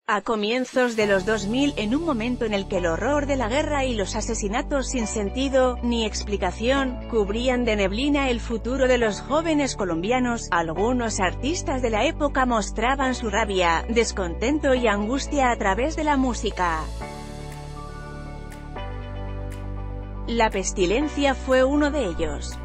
A comienzos de los 2000, en un momento en el que el horror de la guerra y los asesinatos sin sentido, ni explicación, cubrían de neblina el futuro de los jóvenes colombianos, algunos artistas de la época mostraban su rabia, descontento y angustia a través de la música. La pestilencia fue uno de ellos.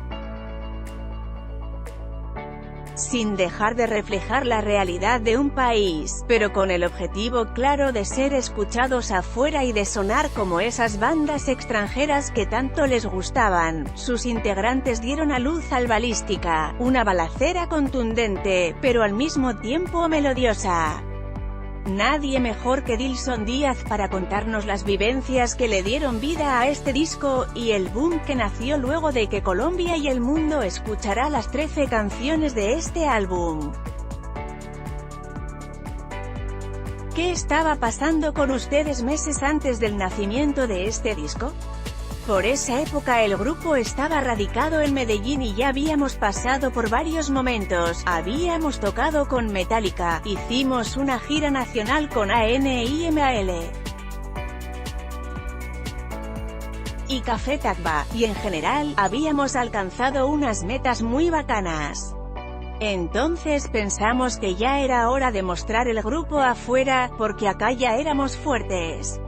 Sin dejar de reflejar la realidad de un país, pero con el objetivo claro de ser escuchados afuera y de sonar como esas bandas extranjeras que tanto les gustaban, sus integrantes dieron a luz al Balística, una balacera contundente, pero al mismo tiempo melodiosa. Nadie mejor que Dilson Díaz para contarnos las vivencias que le dieron vida a este disco, y el boom que nació luego de que Colombia y el mundo escuchará las 13 canciones de este álbum. ¿Qué estaba pasando con ustedes meses antes del nacimiento de este disco? Por esa época el grupo estaba radicado en Medellín y ya habíamos pasado por varios momentos. Habíamos tocado con Metallica, hicimos una gira nacional con ANIMAL y Café Tacuba, y en general, habíamos alcanzado unas metas muy bacanas. Entonces pensamos que ya era hora de mostrar el grupo afuera, porque acá ya éramos fuertes.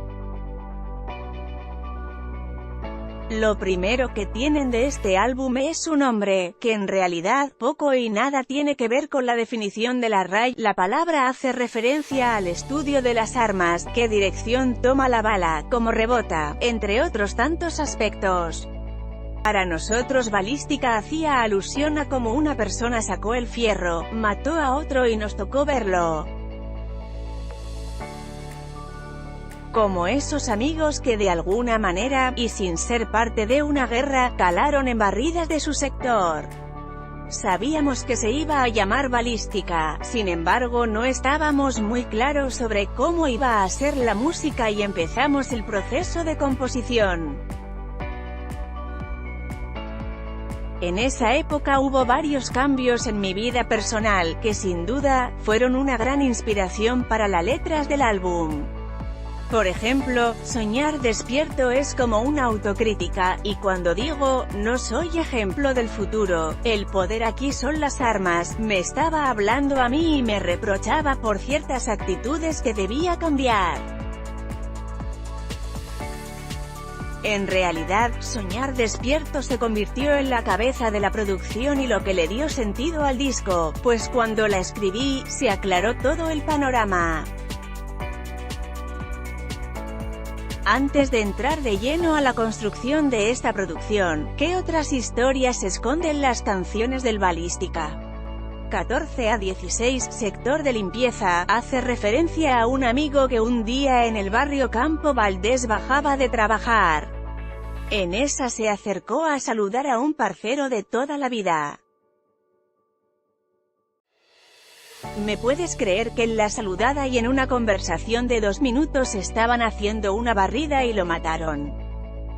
Lo primero que tienen de este álbum es su nombre, que en realidad, poco y nada tiene que ver con la definición de la RAI. La palabra hace referencia al estudio de las armas, qué dirección toma la bala, cómo rebota, entre otros tantos aspectos. Para nosotros Balística hacía alusión a cómo una persona sacó el fierro, mató a otro y nos tocó verlo. Como esos amigos que de alguna manera, y sin ser parte de una guerra, calaron en barridas de su sector. Sabíamos que se iba a llamar Balística, sin embargo no estábamos muy claros sobre cómo iba a ser la música y empezamos el proceso de composición. En esa época hubo varios cambios en mi vida personal, que sin duda, fueron una gran inspiración para las letras del álbum. Por ejemplo, Soñar despierto es como una autocrítica, y cuando digo, no soy ejemplo del futuro, el poder aquí son las armas, me estaba hablando a mí y me reprochaba por ciertas actitudes que debía cambiar. En realidad, Soñar despierto se convirtió en la cabeza de la producción y lo que le dio sentido al disco, pues cuando la escribí, se aclaró todo el panorama. Antes de entrar de lleno a la construcción de esta producción, ¿qué otras historias esconden las canciones del Balística? 14 a 16, sector de limpieza, hace referencia a un amigo que un día en el barrio Campo Valdés bajaba de trabajar. En esa se acercó a saludar a un parcero de toda la vida. ¿Me puedes creer que en la saludada y en una conversación de 2 minutos estaban haciendo una barrida y lo mataron?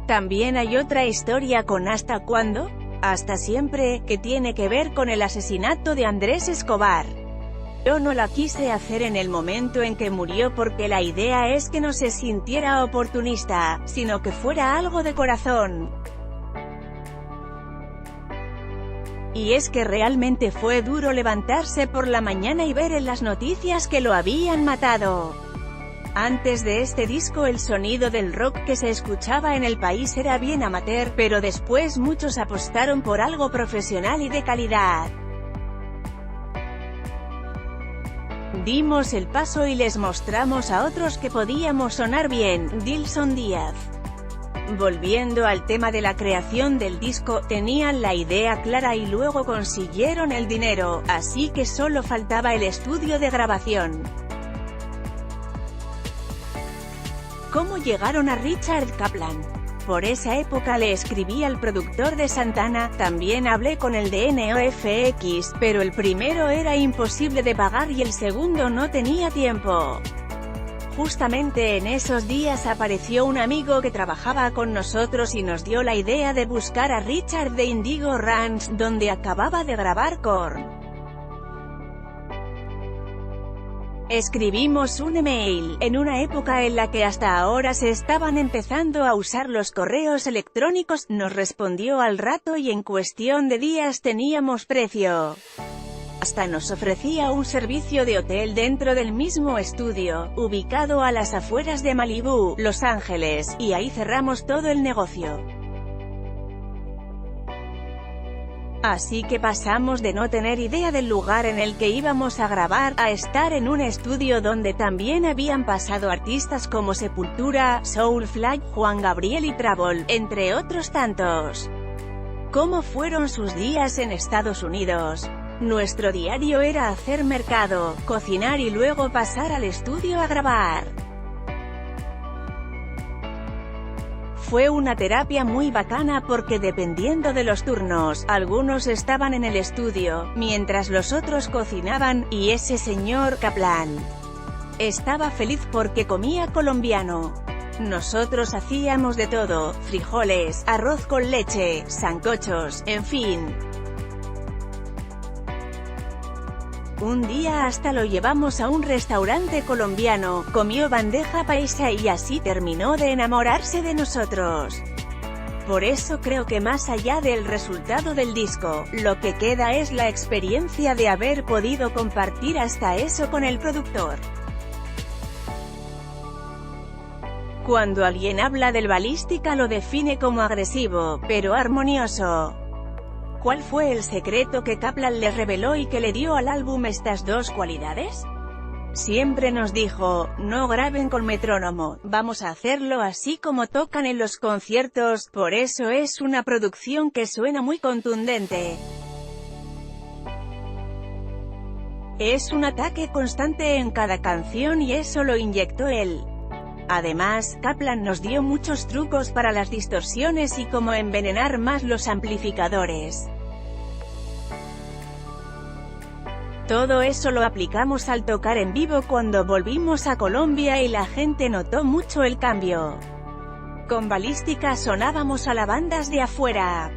También hay otra historia con ¿Hasta cuándo? Hasta siempre, que tiene que ver con el asesinato de Andrés Escobar. Yo no la quise hacer en el momento en que murió porque la idea es que no se sintiera oportunista, sino que fuera algo de corazón. Y es que realmente fue duro levantarse por la mañana y ver en las noticias que lo habían matado. Antes de este disco el sonido del rock que se escuchaba en el país era bien amateur, pero después muchos apostaron por algo profesional y de calidad. Dimos el paso y les mostramos a otros que podíamos sonar bien. Dilson Díaz. Volviendo al tema de la creación del disco, tenían la idea clara y luego consiguieron el dinero, así que solo faltaba el estudio de grabación. ¿Cómo llegaron a Richard Kaplan? Por esa época le escribí al productor de Santana, también hablé con el de NOFX, pero el primero era imposible de pagar y el segundo no tenía tiempo. Justamente en esos días apareció un amigo que trabajaba con nosotros y nos dio la idea de buscar a Richard de Indigo Ranch, donde acababa de grabar Korn. Escribimos un email, en una época en la que hasta ahora se estaban empezando a usar los correos electrónicos, nos respondió al rato y en cuestión de días teníamos precio. Hasta nos ofrecía un servicio de hotel dentro del mismo estudio, ubicado a las afueras de Malibú, Los Ángeles, y ahí cerramos todo el negocio. Así que pasamos de no tener idea del lugar en el que íbamos a grabar, a estar en un estudio donde también habían pasado artistas como Sepultura, Soulfly, Juan Gabriel y Travolta, entre otros tantos. ¿Cómo fueron sus días en Estados Unidos? Nuestro diario era hacer mercado, cocinar y luego pasar al estudio a grabar. Fue una terapia muy bacana porque dependiendo de los turnos, algunos estaban en el estudio, mientras los otros cocinaban, y ese señor Kaplan estaba feliz porque comía colombiano. Nosotros hacíamos de todo, frijoles, arroz con leche, sancochos, en fin. Un día hasta lo llevamos a un restaurante colombiano, comió bandeja paisa y así terminó de enamorarse de nosotros. Por eso creo que más allá del resultado del disco, lo que queda es la experiencia de haber podido compartir hasta eso con el productor. Cuando alguien habla del Balística lo define como agresivo, pero armonioso. ¿Cuál fue el secreto que Kaplan le reveló y que le dio al álbum estas dos cualidades? Siempre nos dijo, no graben con metrónomo, vamos a hacerlo así como tocan en los conciertos, por eso es una producción que suena muy contundente. Es un ataque constante en cada canción y eso lo inyectó él. Además, Kaplan nos dio muchos trucos para las distorsiones y cómo envenenar más los amplificadores. Todo eso lo aplicamos al tocar en vivo cuando volvimos a Colombia y la gente notó mucho el cambio. Con Balística sonábamos a las bandas de afuera.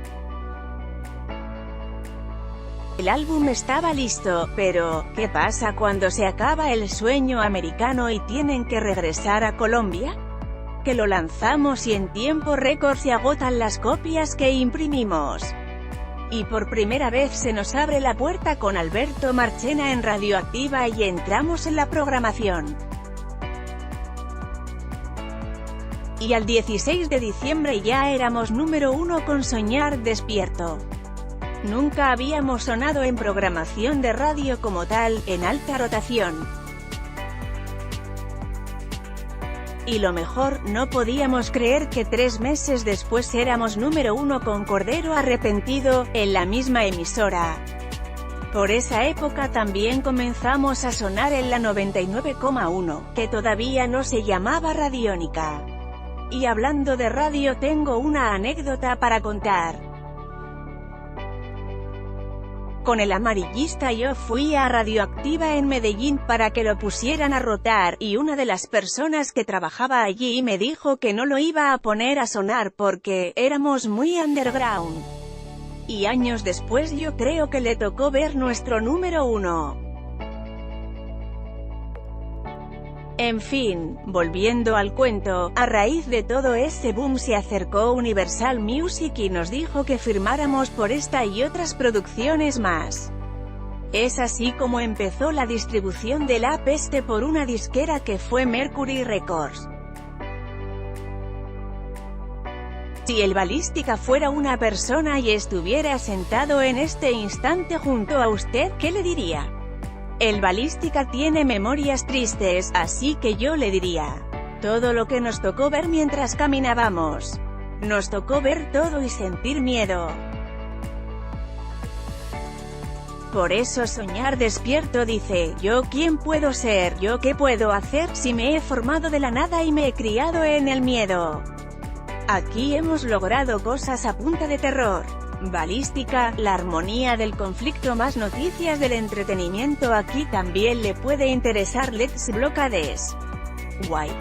El álbum estaba listo, pero, ¿qué pasa cuando se acaba el sueño americano y tienen que regresar a Colombia? Que lo lanzamos y en tiempo récord se agotan las copias que imprimimos. Y por primera vez se nos abre la puerta con Alberto Marchena en Radioactiva y entramos en la programación. Y al 16 de diciembre ya éramos número 1 con Soñar Despierto. Nunca habíamos sonado en programación de radio como tal, en alta rotación. Y lo mejor, no podíamos creer que 3 meses después éramos número 1 con Cordero Arrepentido, en la misma emisora. Por esa época también comenzamos a sonar en la 99,1, que todavía no se llamaba Radiónica. Y hablando de radio tengo una anécdota para contar. Con el amarillista yo fui a Radioactiva en Medellín para que lo pusieran a rotar, y una de las personas que trabajaba allí me dijo que no lo iba a poner a sonar porque éramos muy underground. Y años después yo creo que le tocó ver nuestro número 1. En fin, volviendo al cuento, a raíz de todo ese boom se acercó Universal Music y nos dijo que firmáramos por esta y otras producciones más. Es así como empezó la distribución de La Peste por una disquera que fue Mercury Records. Si el Balística fuera una persona y estuviera sentado en este instante junto a usted, ¿qué le diría? El Balística tiene memorias tristes, así que yo le diría. Todo lo que nos tocó ver mientras caminábamos. Nos tocó ver todo y sentir miedo. Por eso Soñar Despierto dice, ¿yo quién puedo ser? ¿Yo qué puedo hacer? Si me he formado de la nada y me he criado en el miedo. Aquí hemos logrado cosas a punta de terror. Balística, la armonía del conflicto más noticias del entretenimiento. Aquí también le puede interesar Let's Blockades. Guay.